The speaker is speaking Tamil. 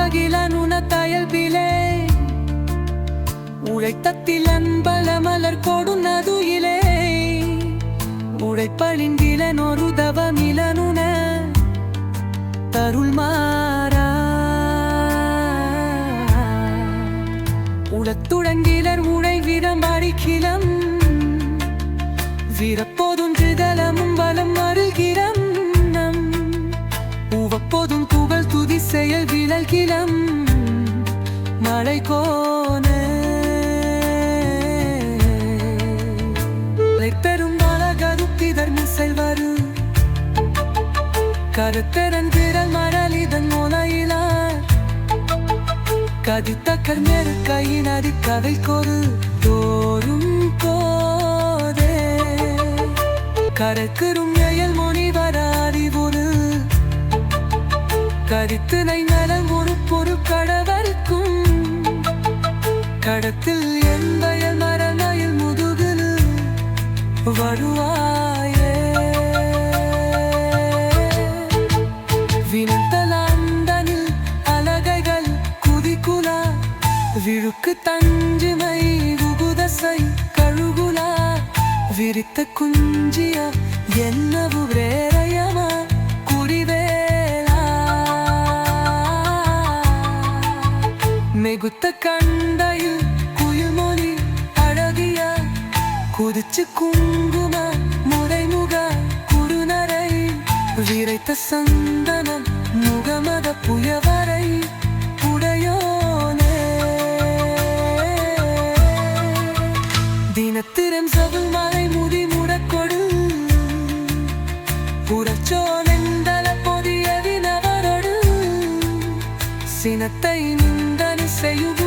உலகிலனுன தயல்பிலே உழைத்தத்திலன் பலமலர் கொடுனதுயிலே உழைப்பழிந்திலன் ஒரு தவமிலனுன தருள் மாறா உளத்துடங்கிலர் உழை விரம்படிக்கிலம் விரப்போதுன்றுதலமும் வலம் அருகிரம் நம் உவப்போதும் புகழ் துதி செயல் விழல்கிலம் மழை கோன பெரும் அழகருப்பிதர் செல்வரு கருத்தரன் திறல் மரலிதன் மொலையிலார் கதித்தக்கர் மேறு கையினடி கதை கொரு தோறும் போதே கரக்குறும் எயல் முனிவர அறிவுரு கரித்துணை நலம் ஒரு பொரு கடவருக்கும் கடத்தில் என்பயல் மரநயில் முதுகில் வருவாயே வினத்தலாந்தனில் அலகைகள் குதிக்குலா விழுக்கு தஞ்சுமை உகுதசை கழுகுலா விரித்த குஞ்சிய என்னவு வேரையமா குடிவேலா மெகுத்த கண்டையில் குயில்மொழி அழகிய குதிச்சு குங்கும முறைமுக குறுநரை விரைத்த சந்தனம் முகமத புயவரை உடையோனே தினத்திரம் சவுள் மலை முடி முடக்கொடு புறச்சோனெந்தல பொதிய வினவரொடு சினத்தை நிந்தனி செய்யுக